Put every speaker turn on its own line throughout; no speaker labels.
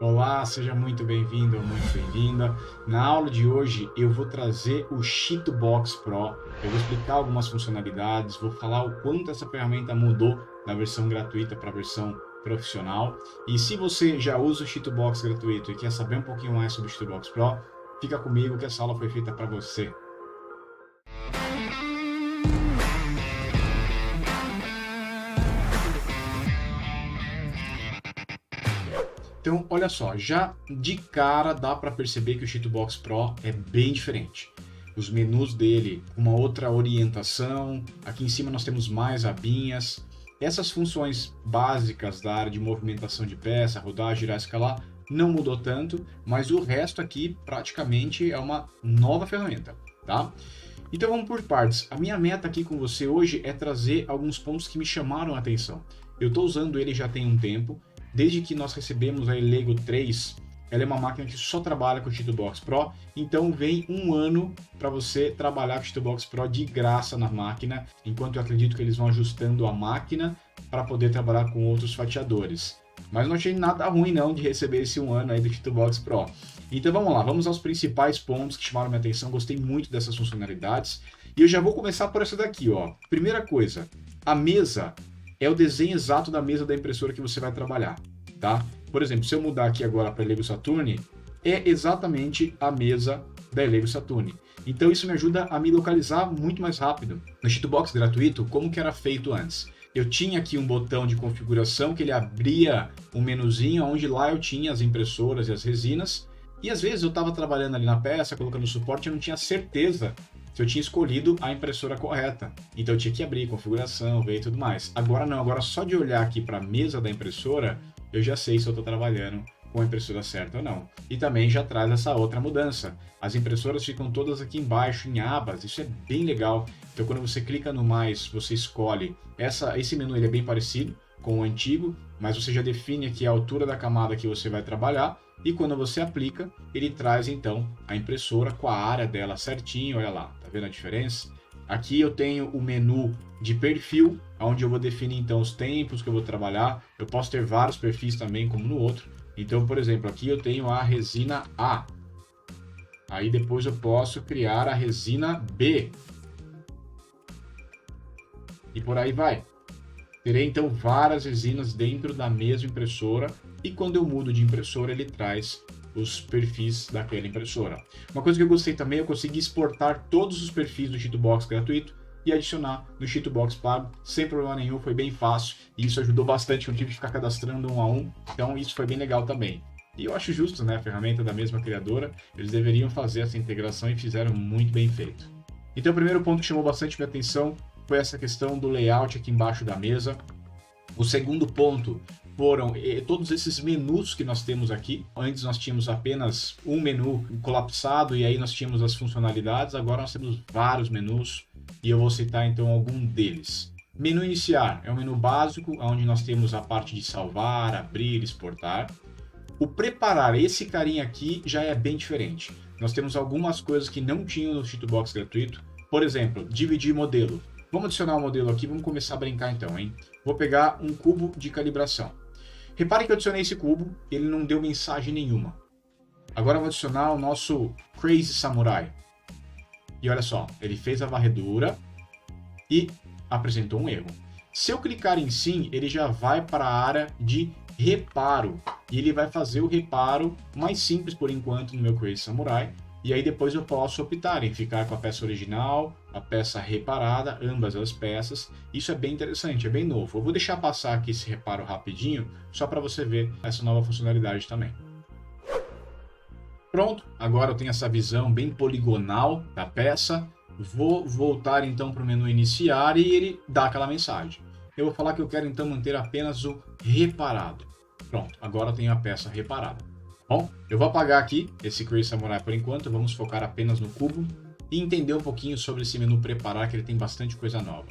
Olá, seja muito bem-vindo ou muito bem-vinda. Na aula de hoje eu vou trazer o Sheetbox Pro. Eu vou explicar algumas funcionalidades, vou falar o quanto essa ferramenta mudou da versão gratuita para a versão profissional. E se você já usa o Sheetbox gratuito e quer saber um pouquinho mais sobre o Sheetbox Pro, fica comigo que essa aula foi feita para você. Então, olha só, já de cara dá para perceber que o Sheetbox Pro é bem diferente. Os menus dele, uma outra orientação, aqui em cima nós temos mais abinhas. Essas funções básicas da área de movimentação de peça, rodar, girar, escalar, não mudou tanto, mas o resto aqui praticamente é uma nova ferramenta, tá? Então vamos por partes. A minha meta aqui com você hoje é trazer alguns pontos que me chamaram a atenção. Eu estou usando ele já tem um tempo. Desde que nós recebemos a Lego 3, ela é uma máquina que só trabalha com o Sheetbox Pro, então vem um ano para você trabalhar com o Sheetbox Pro de graça na máquina, enquanto eu acredito que eles vão ajustando a máquina para poder trabalhar com outros fatiadores. Mas não achei nada ruim não de receber esse um ano aí do Sheetbox Pro. Então vamos lá, vamos aos principais pontos que chamaram minha atenção, gostei muito dessas funcionalidades. E eu já vou começar por essa daqui, ó. Primeira coisa, a mesa é o desenho exato da mesa da impressora que você vai trabalhar, tá? Por exemplo, se eu mudar aqui agora para a Lego Saturn, é exatamente a mesa da Lego Saturn. Então isso me ajuda a me localizar muito mais rápido. No Sheetbox gratuito, como que era feito antes? Eu tinha aqui um botão de configuração que ele abria um menuzinho onde lá eu tinha as impressoras e as resinas. E às vezes eu estava trabalhando ali na peça, colocando suporte, eu não tinha certeza se eu tinha escolhido a impressora correta. Então eu tinha que abrir configuração, ver e tudo mais. Agora não, agora só de olhar aqui para a mesa da impressora, eu já sei se eu estou trabalhando com a impressora certa ou não. E também já traz essa outra mudança. As impressoras ficam todas aqui embaixo, em abas, isso é bem legal. Então quando você clica no mais, você escolhe. Esse menu ele é bem parecido com o antigo, mas você já define aqui a altura da camada que você vai trabalhar. E quando você aplica, ele traz então a impressora com a área dela certinho, olha lá, tá vendo a diferença? Aqui eu tenho o menu de perfil, onde eu vou definir então os tempos que eu vou trabalhar. Eu posso ter vários perfis também, como no outro. Então, por exemplo, aqui eu tenho a resina A. Aí depois eu posso criar a resina B. E por aí vai. Terei então várias resinas dentro da mesma impressora e quando eu mudo de impressora ele traz os perfis daquela impressora. Uma coisa que eu gostei também, eu consegui exportar todos os perfis do Sheetbox gratuito e adicionar no Sheetbox pago sem problema nenhum, foi bem fácil e isso ajudou bastante, eu não tive que ficar cadastrando um a um, então isso foi bem legal também. E eu acho justo, né, a ferramenta da mesma criadora, eles deveriam fazer essa integração e fizeram muito bem feito. Então o primeiro ponto que chamou bastante minha atenção foi essa questão do layout aqui embaixo da mesa. O segundo ponto foram todos esses menus que nós temos aqui. Antes nós tínhamos apenas um menu colapsado e aí nós tínhamos as funcionalidades. Agora nós temos vários menus e eu vou citar então algum deles. Menu iniciar é um menu básico, onde nós temos a parte de salvar, abrir, exportar. O preparar, esse carinha aqui já é bem diferente. Nós temos algumas coisas que não tinham no Sheetbox gratuito. Por exemplo, dividir modelo. Vamos adicionar um modelo aqui, vamos começar a brincar então, hein? Vou pegar um cubo de calibração. Repare que eu adicionei esse cubo, ele não deu mensagem nenhuma. Agora eu vou adicionar o nosso Crazy Samurai. E olha só, ele fez a varredura e apresentou um erro. Se eu clicar em sim, ele já vai para a área de reparo. E ele vai fazer o reparo mais simples por enquanto no meu Crazy Samurai. E aí depois eu posso optar em ficar com a peça original, a peça reparada, ambas as peças. Isso é bem interessante, é bem novo. Eu vou deixar passar aqui esse reparo rapidinho, só para você ver essa nova funcionalidade também. Pronto, agora eu tenho essa visão bem poligonal da peça. Vou voltar então para o menu iniciar e ele dá aquela mensagem. Eu vou falar que eu quero então manter apenas o reparado. Pronto, agora eu tenho a peça reparada. Bom, eu vou apagar aqui esse Crazy Samurai por enquanto, vamos focar apenas no cubo e entender um pouquinho sobre esse menu preparar, que ele tem bastante coisa nova.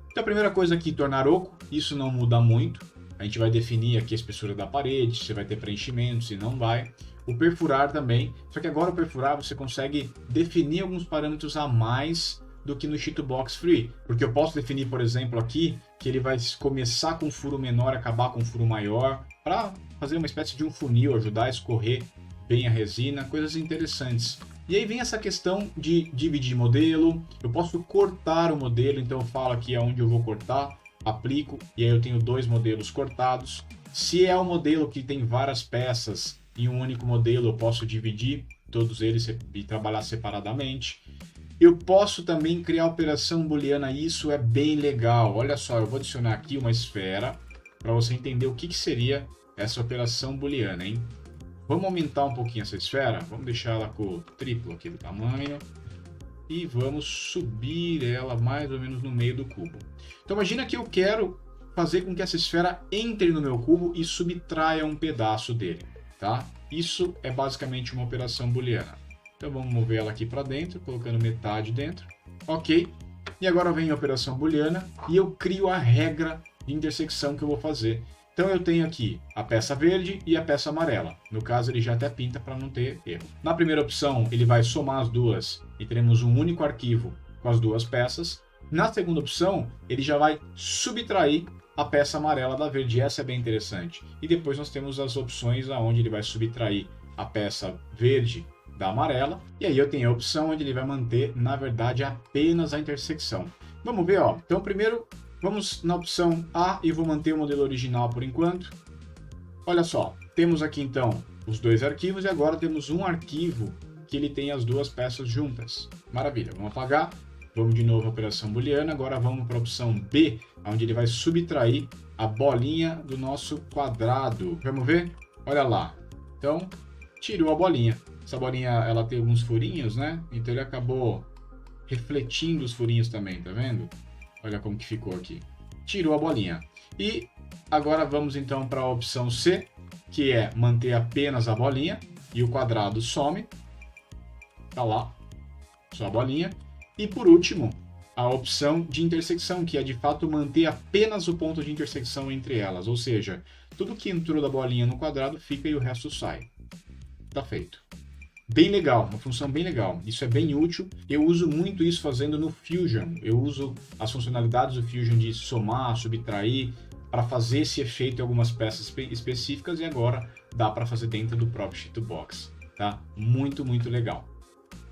Então a primeira coisa aqui, tornar oco, isso não muda muito. A gente vai definir aqui a espessura da parede, se vai ter preenchimento, se não vai. O perfurar também, só que agora o perfurar você consegue definir alguns parâmetros a mais do que no Cheatbox Free, porque eu posso definir, por exemplo, aqui que ele vai começar com um furo menor e acabar com um furo maior, para fazer uma espécie de um funil, ajudar a escorrer bem a resina, coisas interessantes. E aí vem essa questão de dividir modelo, eu posso cortar o modelo, então eu falo aqui aonde eu vou cortar, aplico, e aí eu tenho 2 modelos cortados. Se é um modelo que tem várias peças em um único modelo, eu posso dividir todos eles e trabalhar separadamente. Eu posso também criar operação booleana, isso é bem legal. Olha só, eu vou adicionar aqui uma esfera para você entender o que seria essa operação booleana, hein? Vamos aumentar um pouquinho essa esfera, vamos deixar ela com o triplo aqui do tamanho e vamos subir ela mais ou menos no meio do cubo. Então imagina que eu quero fazer com que essa esfera entre no meu cubo e subtraia um pedaço dele, tá? Isso é basicamente uma operação booleana. Então vamos mover ela aqui para dentro, colocando metade dentro. Ok. E agora vem a operação booleana e eu crio a regra de intersecção que eu vou fazer. Então eu tenho aqui a peça verde e a peça amarela. No caso ele já até pinta para não ter erro. Na primeira opção ele vai somar as duas e teremos um único arquivo com as duas peças. Na segunda opção ele já vai subtrair a peça amarela da verde. Essa é bem interessante. E depois nós temos as opções onde ele vai subtrair a peça verde da amarela. E aí eu tenho a opção onde ele vai manter, na verdade, apenas a intersecção. Vamos ver, ó. Então primeiro vamos na opção A e vou manter o modelo original por enquanto. Olha só, temos aqui então os 2 arquivos e agora temos um arquivo que ele tem as 2 peças juntas. Maravilha, vamos apagar. Vamos de novo à operação booleana, agora vamos para a opção B, onde ele vai subtrair a bolinha do nosso quadrado. Vamos ver? Olha lá. Então, tirou a bolinha. Essa bolinha, ela tem alguns furinhos, né? Então ele acabou refletindo os furinhos também, tá vendo? Olha como que ficou aqui. Tirou a bolinha. E agora vamos então para a opção C, que é manter apenas a bolinha e o quadrado some. Tá lá, só a bolinha. E por último, a opção de intersecção, que é de fato manter apenas o ponto de intersecção entre elas. Ou seja, tudo que entrou da bolinha no quadrado fica e o resto sai. Tá feito. Bem legal, uma função bem legal. Isso é bem útil. Eu uso muito isso fazendo no Fusion. Eu uso as funcionalidades do Fusion de somar, subtrair, para fazer esse efeito em algumas peças específicas e agora dá para fazer dentro do próprio Cheatbox. Tá? Muito, muito legal.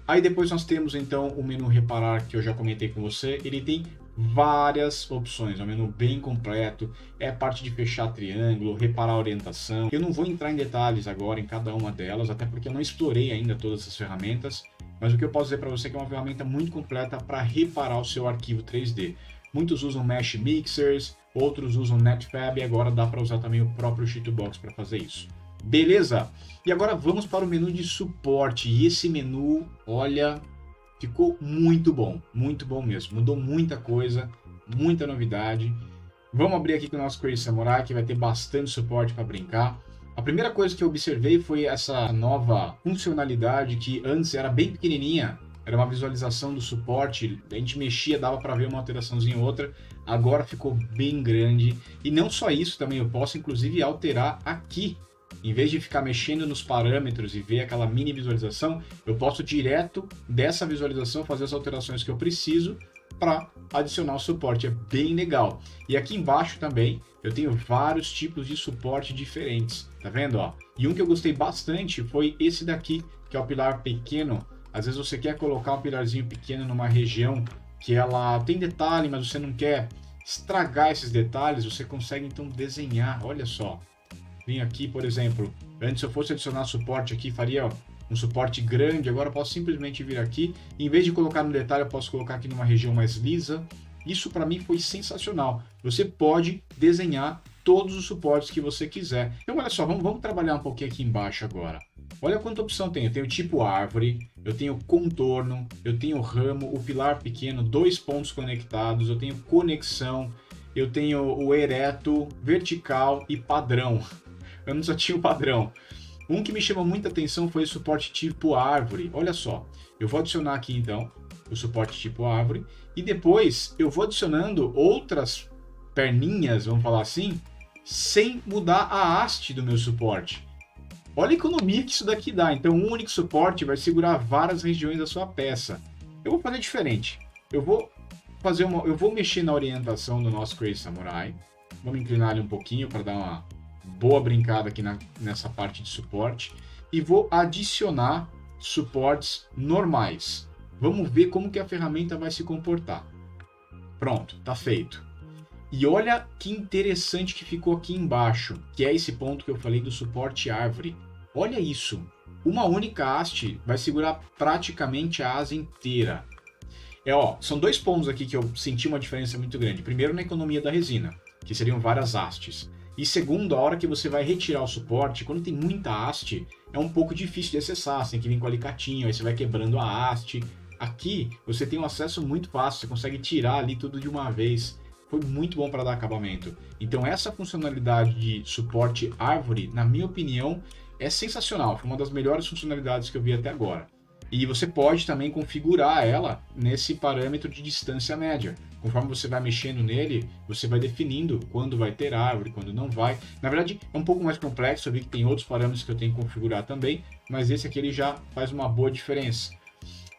Aí depois nós temos então o menu reparar que eu já comentei com você. Ele tem várias opções, é um menu bem completo, é a parte de fechar triângulo, reparar a orientação. Eu não vou entrar em detalhes agora em cada uma delas, até porque eu não explorei ainda todas essas ferramentas, mas o que eu posso dizer para você é que é uma ferramenta muito completa para reparar o seu arquivo 3D. Muitos usam Mesh Mixers, outros usam Netfab e agora dá para usar também o próprio Cheatbox para fazer isso. Beleza? E agora vamos para o menu de suporte, e esse menu, olha, ficou muito bom mesmo, mudou muita coisa, muita novidade. Vamos abrir aqui com o nosso Crazy Samurai, que vai ter bastante suporte para brincar. A primeira coisa que eu observei foi essa nova funcionalidade que antes era bem pequenininha, era uma visualização do suporte, a gente mexia, dava para ver uma alteraçãozinha ou outra, agora ficou bem grande. E não só isso, também eu posso inclusive alterar aqui. Em vez de ficar mexendo nos parâmetros e ver aquela mini visualização, eu posso direto dessa visualização fazer as alterações que eu preciso para adicionar o suporte. É bem legal. E aqui embaixo também eu tenho vários tipos de suporte diferentes, tá vendo? Ó? E um que eu gostei bastante foi esse daqui, que é o pilar pequeno. Às vezes você quer colocar um pilarzinho pequeno numa região que ela tem detalhe, mas você não quer estragar esses detalhes, você consegue então desenhar, olha só. Vim aqui, por exemplo, antes se eu fosse adicionar suporte aqui, faria um suporte grande, agora eu posso simplesmente vir aqui, em vez de colocar no detalhe, eu posso colocar aqui numa região mais lisa. Isso para mim foi sensacional. Você pode desenhar todos os suportes que você quiser. Então olha só, vamos trabalhar um pouquinho aqui embaixo agora. Olha quanta opção tem. Eu tenho tipo árvore, eu tenho contorno, eu tenho ramo, o pilar pequeno, 2 pontos conectados, eu tenho conexão, eu tenho o ereto, vertical e padrão. Eu não só tinha o padrão. Um que me chamou muita atenção foi o suporte tipo árvore. Olha só, eu vou adicionar aqui então o suporte tipo árvore e depois eu vou adicionando outras perninhas, vamos falar assim, sem mudar a haste do meu suporte. Olha a economia que isso daqui dá. Então um único suporte vai segurar várias regiões da sua peça. Eu vou fazer diferente. Eu vou eu vou mexer na orientação do nosso Crazy Samurai. Vamos inclinar ele um pouquinho para dar uma boa brincada aqui nessa parte de suporte. E vou adicionar suportes normais. Vamos ver como que a ferramenta vai se comportar. Pronto, tá feito. E olha que interessante que ficou aqui embaixo, que é esse ponto que eu falei do suporte árvore. Olha isso. Uma única haste vai segurar praticamente a asa inteira. São dois pontos aqui que eu senti uma diferença muito grande. Primeiro, na economia da resina, que seriam várias hastes. E segundo, a hora que você vai retirar o suporte, quando tem muita haste, é um pouco difícil de acessar. Você tem que vir com o alicatinho, aí você vai quebrando a haste. Aqui, você tem um acesso muito fácil, você consegue tirar ali tudo de uma vez. Foi muito bom para dar acabamento. Então, essa funcionalidade de suporte árvore, na minha opinião, é sensacional. Foi uma das melhores funcionalidades que eu vi até agora. E você pode também configurar ela nesse parâmetro de distância média. Conforme você vai mexendo nele, você vai definindo quando vai ter árvore, quando não vai. Na verdade, é um pouco mais complexo, eu vi que tem outros parâmetros que eu tenho que configurar também, mas esse aqui ele já faz uma boa diferença.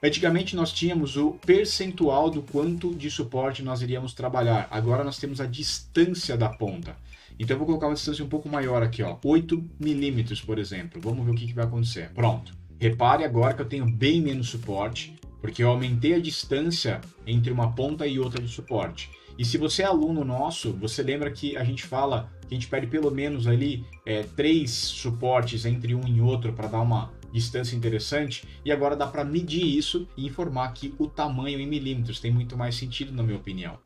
Antigamente nós tínhamos o percentual do quanto de suporte nós iríamos trabalhar. Agora nós temos a distância da ponta. Então eu vou colocar uma distância um pouco maior aqui, 8 milímetros, por exemplo. Vamos ver o que vai acontecer. Pronto. Repare agora que eu tenho bem menos suporte, porque eu aumentei a distância entre uma ponta e outra de suporte. E se você é aluno nosso, você lembra que a gente fala que a gente pede pelo menos ali 3 suportes entre um e outro para dar uma distância interessante, e agora dá para medir isso e informar aqui o tamanho em milímetros, tem muito mais sentido na minha opinião.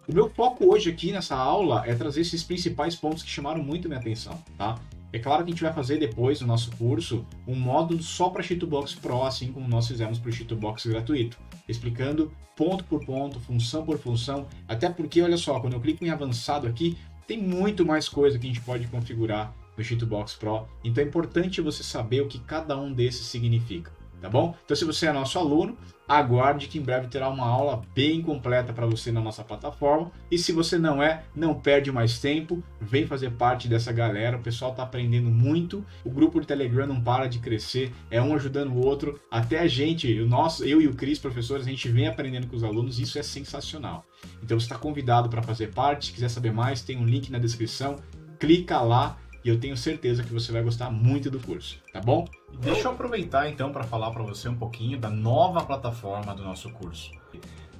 O meu foco hoje aqui nessa aula é trazer esses principais pontos que chamaram muito minha atenção, tá? É claro que a gente vai fazer depois no nosso curso um módulo só para Sheetbox Pro, assim como nós fizemos para o Sheetbox gratuito, explicando ponto por ponto, função por função, até porque, olha só, quando eu clico em avançado aqui, tem muito mais coisa que a gente pode configurar no Sheetbox Pro, então é importante você saber o que cada um desses significa, tá bom? Então se você é nosso aluno, aguarde que em breve terá uma aula bem completa para você na nossa plataforma, e se você não é, não perde mais tempo, vem fazer parte dessa galera, o pessoal está aprendendo muito, o grupo de Telegram não para de crescer, é um ajudando o outro, até a gente, eu e o Cris, professores, a gente vem aprendendo com os alunos, isso é sensacional. Então você está convidado para fazer parte, se quiser saber mais, tem um link na descrição, clica lá, e eu tenho certeza que você vai gostar muito do curso, tá bom? Deixa eu aproveitar então para falar para você um pouquinho da nova plataforma do nosso curso.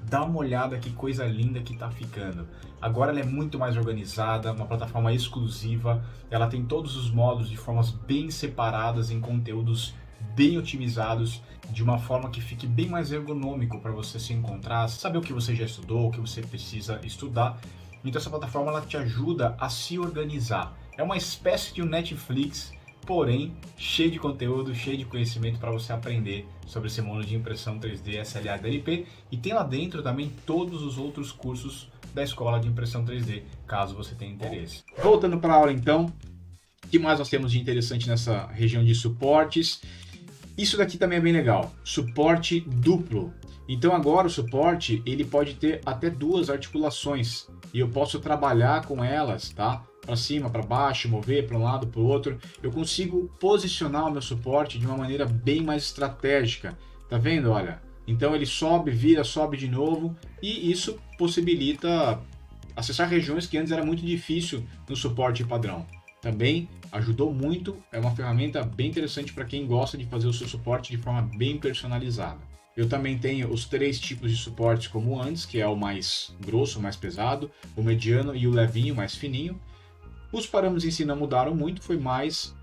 Dá uma olhada que coisa linda que tá ficando. Agora ela é muito mais organizada, uma plataforma exclusiva, ela tem todos os módulos de formas bem separadas em conteúdos bem otimizados, de uma forma que fique bem mais ergonômico para você se encontrar, saber o que você já estudou, o que você precisa estudar. Então essa plataforma ela te ajuda a se organizar. É uma espécie de um Netflix, porém cheio de conteúdo, cheio de conhecimento para você aprender sobre esse mundo de impressão 3D, SLA, DLP, e tem lá dentro também todos os outros cursos da Escola de Impressão 3D, caso você tenha interesse. Voltando para a aula então, o que mais nós temos de interessante nessa região de suportes? Isso daqui também é bem legal, suporte duplo. Então agora o suporte ele pode ter até 2 articulações e eu posso trabalhar com elas, tá? Para cima, para baixo, mover para um lado, para o outro. Eu consigo posicionar o meu suporte de uma maneira bem mais estratégica. Tá vendo? Olha, então ele sobe, vira, sobe de novo e isso possibilita acessar regiões que antes era muito difícil no suporte padrão. Também ajudou muito, é uma ferramenta bem interessante para quem gosta de fazer o seu suporte de forma bem personalizada. Eu também tenho os 3 tipos de suportes como antes, que é o mais grosso, mais pesado, o mediano e o levinho, mais fininho. Os parâmetros em si não mudaram muito, foi mais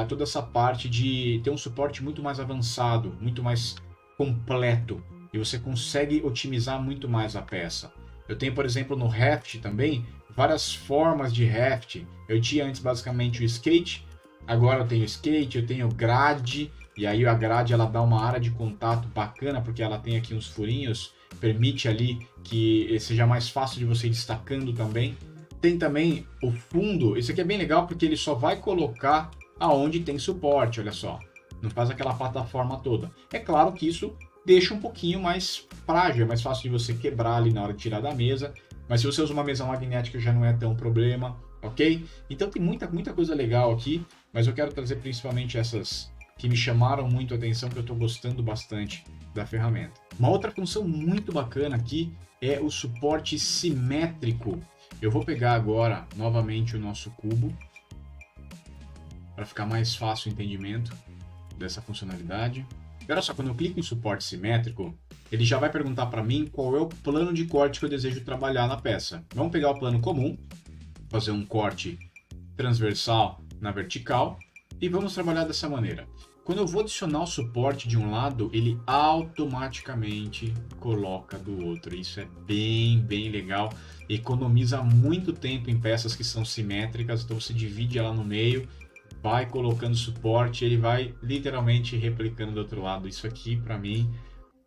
toda essa parte de ter um suporte muito mais avançado, muito mais completo, e você consegue otimizar muito mais a peça. Eu tenho, por exemplo, no Raft também, várias formas de Raft. Eu tinha antes basicamente o skate, agora eu tenho skate, eu tenho grade, e aí a grade ela dá uma área de contato bacana, porque ela tem aqui uns furinhos, permite ali que seja mais fácil de você ir destacando também. Tem também o fundo, esse aqui é bem legal porque ele só vai colocar aonde tem suporte, olha só. Não faz aquela plataforma toda. É claro que isso deixa um pouquinho mais frágil, é mais fácil de você quebrar ali na hora de tirar da mesa. Mas se você usa uma mesa magnética já não é tão problema, ok? Então tem muita coisa legal aqui, mas eu quero trazer principalmente essas que me chamaram muito a atenção, que eu estou gostando bastante da ferramenta. Uma outra função muito bacana aqui é o suporte simétrico. Eu vou pegar agora novamente o nosso cubo para ficar mais fácil o entendimento dessa funcionalidade. E olha só, quando eu clico em suporte simétrico, ele já vai perguntar para mim qual é o plano de corte que eu desejo trabalhar na peça. Vamos pegar o plano comum, fazer um corte transversal na vertical e vamos trabalhar dessa maneira. Quando eu vou adicionar o suporte de um lado, ele automaticamente coloca do outro. Isso é bem legal. Economiza muito tempo em peças que são simétricas. Então você divide ela no meio, vai colocando suporte, ele vai literalmente replicando do outro lado. Isso aqui, para mim,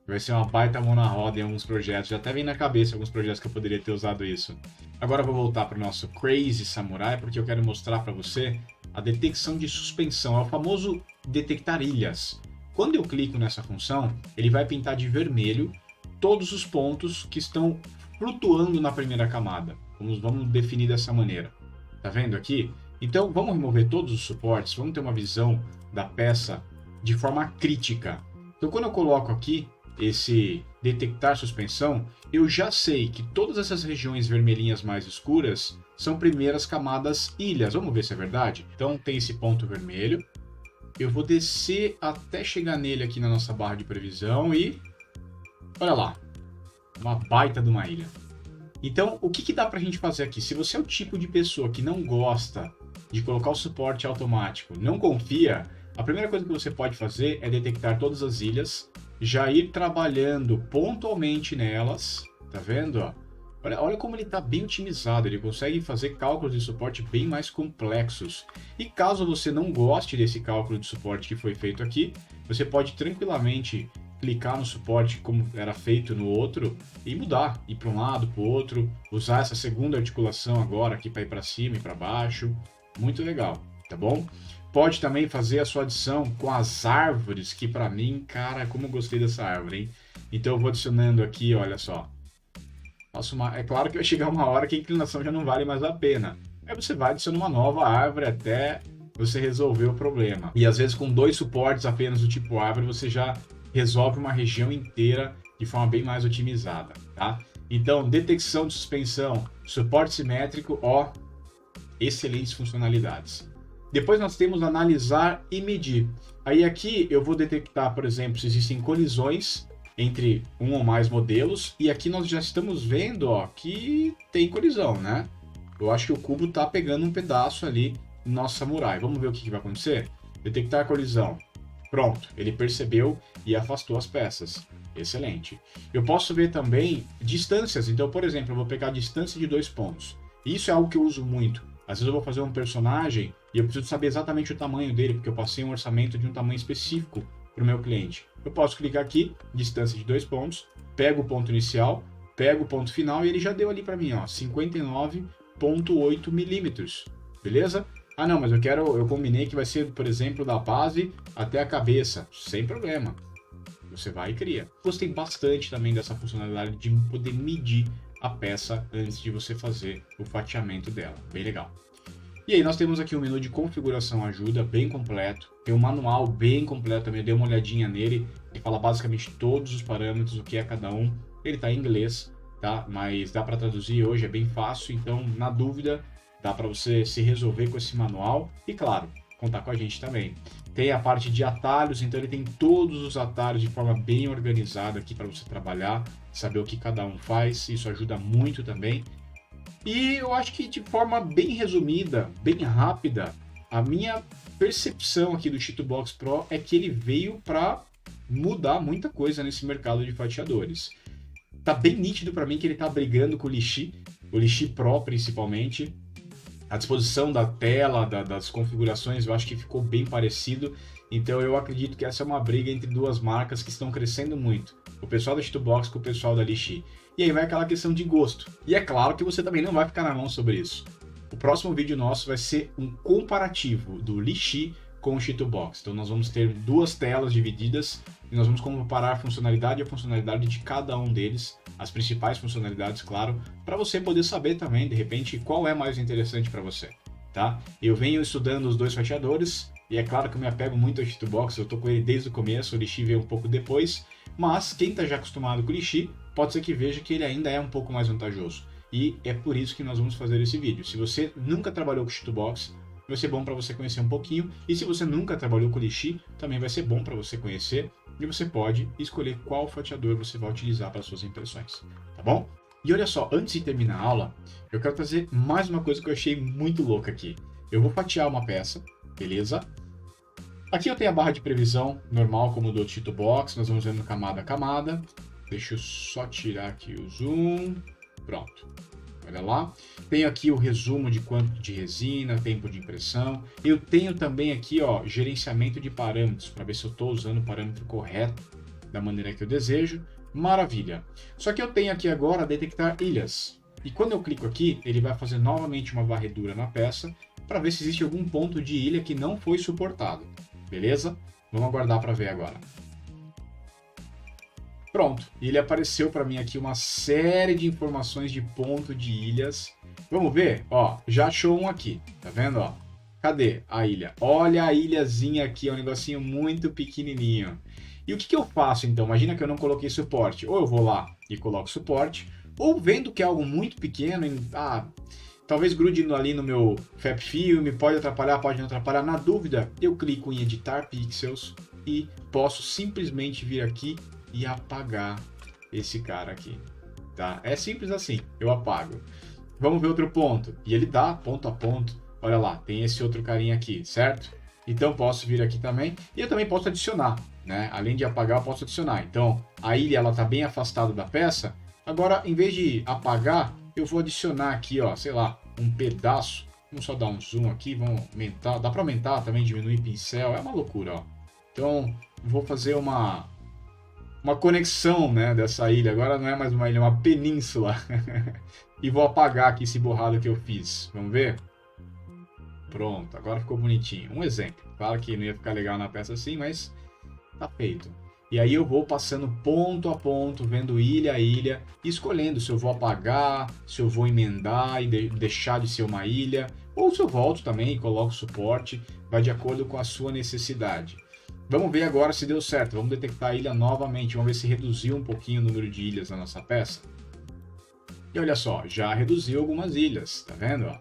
vai ser uma baita mão na roda em alguns projetos. Já até vem na cabeça alguns projetos que eu poderia ter usado isso. Agora eu vou voltar para o nosso Crazy Samurai, porque eu quero mostrar para você a detecção de suspensão. É o famoso detectar ilhas. Quando eu clico nessa função, ele vai pintar de vermelho todos os pontos que estão flutuando na primeira camada. Vamos definir dessa maneira. Tá vendo aqui? Então vamos remover todos os suportes, vamos ter uma visão da peça de forma crítica. Então quando eu coloco aqui esse detectar suspensão, eu já sei que todas essas regiões vermelhinhas mais escuras são primeiras camadas ilhas. Vamos ver se é verdade? Então tem esse ponto vermelho. Eu vou descer até chegar nele aqui na nossa barra de previsão e... olha lá, uma baita de uma ilha. Então, o que dá pra gente fazer aqui? Se você é o tipo de pessoa que não gosta de colocar o suporte automático, não confia, a primeira coisa que você pode fazer é detectar todas as ilhas, já ir trabalhando pontualmente nelas, tá vendo? Olha como ele está bem otimizado, ele consegue fazer cálculos de suporte bem mais complexos. E caso você não goste desse cálculo de suporte que foi feito aqui, você pode tranquilamente clicar no suporte como era feito no outro e mudar, ir para um lado, para o outro, usar essa segunda articulação agora aqui para ir para cima e para baixo. Muito legal, tá bom? Pode também fazer a sua adição com as árvores, que para mim, cara, como eu gostei dessa árvore, hein? Então eu vou adicionando aqui, olha só. É claro que vai chegar uma hora que a inclinação já não vale mais a pena. Aí você vai adicionando uma nova árvore até você resolver o problema. E às vezes com 2 suportes apenas do tipo árvore, você já resolve uma região inteira de forma bem mais otimizada, tá? Então, detecção de suspensão, suporte simétrico, ó, excelentes funcionalidades. Depois nós temos analisar e medir. Aí aqui eu vou detectar, por exemplo, se existem colisões entre um ou mais modelos, e aqui nós já estamos vendo, ó, que tem colisão, né? Eu acho que o cubo está pegando um pedaço ali no nosso samurai. Vamos ver o que vai acontecer? Detectar colisão. Pronto, ele percebeu e afastou as peças. Excelente. Eu posso ver também distâncias. Então, por exemplo, eu vou pegar a distância de 2 pontos. Isso é algo que eu uso muito. Às vezes eu vou fazer um personagem e eu preciso saber exatamente o tamanho dele, porque eu passei um orçamento de um tamanho específico para o meu cliente. Eu posso clicar aqui, distância de 2 pontos, pego o ponto inicial, pego o ponto final e ele já deu ali para mim, ó, 59,8 milímetros. Beleza? Ah não, mas eu combinei que vai ser, por exemplo, da base até a cabeça. Sem problema. Você vai e cria. Gostei bastante também dessa funcionalidade de poder medir a peça antes de você fazer o fatiamento dela. Bem legal. E aí nós temos aqui um menu de configuração ajuda bem completo. Tem um manual bem completo também, eu dei uma olhadinha nele. Ele fala basicamente todos os parâmetros, o que é cada um. Ele está em inglês, tá? Mas dá para traduzir hoje, é bem fácil. Então, na dúvida, dá para você se resolver com esse manual. E claro, contar com a gente também. Tem a parte de atalhos, então ele tem todos os atalhos de forma bem organizada aqui para você trabalhar, saber o que cada um faz. Isso ajuda muito também. E eu acho que de forma bem resumida, bem rápida, a minha percepção aqui do Chitubox Pro é que ele veio para mudar muita coisa nesse mercado de fatiadores. Tá bem nítido para mim que ele tá brigando com o Lishi Pro principalmente. A disposição da tela, das configurações, eu acho que ficou bem parecido. Então eu acredito que essa é uma briga entre duas marcas que estão crescendo muito. O pessoal da Chitubox com o pessoal da Lishi. E aí vai aquela questão de gosto. E é claro que você também não vai ficar na mão sobre isso. O próximo vídeo nosso vai ser um comparativo do Lishi com o Chitubox. Então nós vamos ter 2 telas divididas e nós vamos comparar a funcionalidade de cada um deles, as principais funcionalidades, claro, para você poder saber também, de repente, qual é mais interessante para você, tá? Eu venho estudando os 2 fatiadores e é claro que eu me apego muito ao Chitubox, eu tô com ele desde o começo, o Lishi veio um pouco depois, Mas quem está já acostumado com o Elixir, pode ser que veja que ele ainda é um pouco mais vantajoso. E é por isso que nós vamos fazer esse vídeo. Se você nunca trabalhou com Cheatbox, vai ser bom para você conhecer um pouquinho. E se você nunca trabalhou com o Elixir, também vai ser bom para você conhecer. E você pode escolher qual fatiador você vai utilizar para suas impressões. Tá bom? E olha só, antes de terminar a aula, eu quero trazer mais uma coisa que eu achei muito louca aqui. Eu vou fatiar uma peça, beleza? Aqui eu tenho a barra de previsão normal, como do Cheatbox. Nós vamos vendo camada a camada. Deixa eu só tirar aqui o zoom. Pronto. Olha lá. Tenho aqui o resumo de quanto de resina, tempo de impressão. Eu tenho também aqui, ó, gerenciamento de parâmetros, para ver se eu estou usando o parâmetro correto da maneira que eu desejo. Maravilha. Só que eu tenho aqui agora detectar ilhas. E quando eu clico aqui, ele vai fazer novamente uma varredura na peça para ver se existe algum ponto de ilha que não foi suportado. Beleza? Vamos aguardar para ver agora. Pronto, e ele apareceu para mim aqui uma série de informações de ponto de ilhas. Vamos ver? Ó, já achou um aqui, tá vendo? Ó? Cadê a ilha? Olha a ilhazinha aqui, é um negocinho muito pequenininho. E o que eu faço então? Imagina que eu não coloquei suporte. Ou eu vou lá e coloco suporte, ou vendo que é algo muito pequeno, talvez grude ali no meu FabFilm, pode atrapalhar, pode não atrapalhar. Na dúvida, eu clico em editar pixels e posso simplesmente vir aqui e apagar esse cara aqui, tá? É simples assim, eu apago. Vamos ver outro ponto, e ele dá ponto a ponto. Olha lá, tem esse outro carinha aqui, certo? Então posso vir aqui também, e eu também posso adicionar, né? Além de apagar, eu posso adicionar. Então, a ilha, ela tá bem afastada da peça. Agora, em vez de apagar, eu vou adicionar aqui, ó, sei lá, um pedaço. Vamos só dar um zoom aqui, vamos aumentar. Dá para aumentar também, diminuir pincel, é uma loucura, ó. Então, vou fazer uma conexão, né, dessa ilha. Agora não é mais uma ilha, é uma península. E vou apagar aqui esse borrado que eu fiz. Vamos ver? Pronto, agora ficou bonitinho. Um exemplo. Claro que não ia ficar legal na peça assim, mas tá feito. E aí eu vou passando ponto a ponto, vendo ilha a ilha, escolhendo se eu vou apagar, se eu vou emendar e deixar de ser uma ilha, ou se eu volto também e coloco suporte, vai de acordo com a sua necessidade. Vamos ver agora se deu certo. Vamos detectar a ilha novamente. Vamos ver se reduziu um pouquinho o número de ilhas na nossa peça. E olha só, já reduziu algumas ilhas, tá vendo? Ó?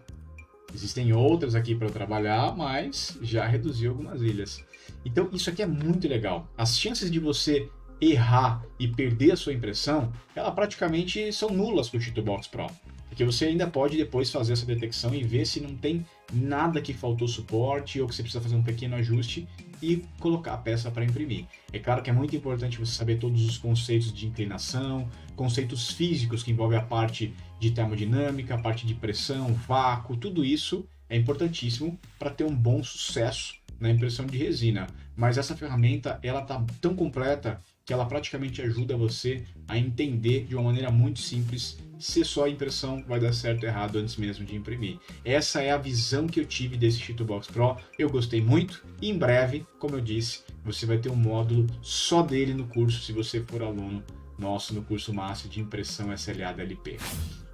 Existem outras aqui para eu trabalhar, mas já reduziu algumas ilhas. Então isso aqui é muito legal. As chances de você errar e perder a sua impressão, ela praticamente são nulas com o Cheatbox Pro. Porque você ainda pode depois fazer essa detecção e ver se não tem nada que faltou suporte ou que você precisa fazer um pequeno ajuste e colocar a peça para imprimir. É claro que é muito importante você saber todos os conceitos de inclinação, conceitos físicos que envolvem a parte de termodinâmica, a parte de pressão, vácuo, tudo isso é importantíssimo para ter um bom sucesso na impressão de resina. Mas essa ferramenta, ela tá tão completa que ela praticamente ajuda você a entender de uma maneira muito simples se só a impressão vai dar certo ou errado antes mesmo de imprimir. Essa é a visão que eu tive desse Cheatbox Pro, eu gostei muito e em breve, como eu disse, você vai ter um módulo só dele no curso se você for aluno nosso no curso Master de Impressão SLA DLP.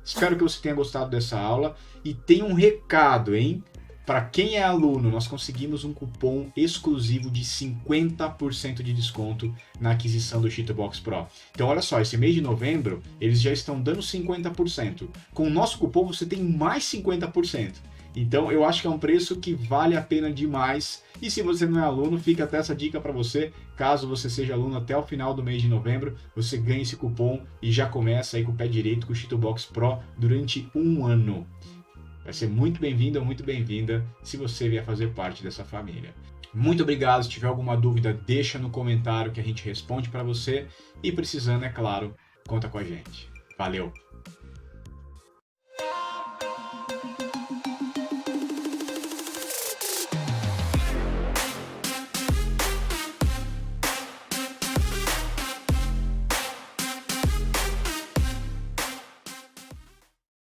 Espero que você tenha gostado dessa aula e tem um recado, hein? Para quem é aluno, nós conseguimos um cupom exclusivo de 50% de desconto na aquisição do Cheatbox Pro. Então olha só, esse mês de novembro, eles já estão dando 50%. Com o nosso cupom você tem mais 50%. Então eu acho que é um preço que vale a pena demais. E se você não é aluno, fica até essa dica para você. Caso você seja aluno até o final do mês de novembro, você ganha esse cupom e já começa aí com o pé direito com o Cheatbox Pro durante um ano. Vai ser muito bem-vindo ou muito bem-vinda se você vier fazer parte dessa família. Muito obrigado. Se tiver alguma dúvida, deixa no comentário que a gente responde para você. E precisando, é claro, conta com a gente. Valeu!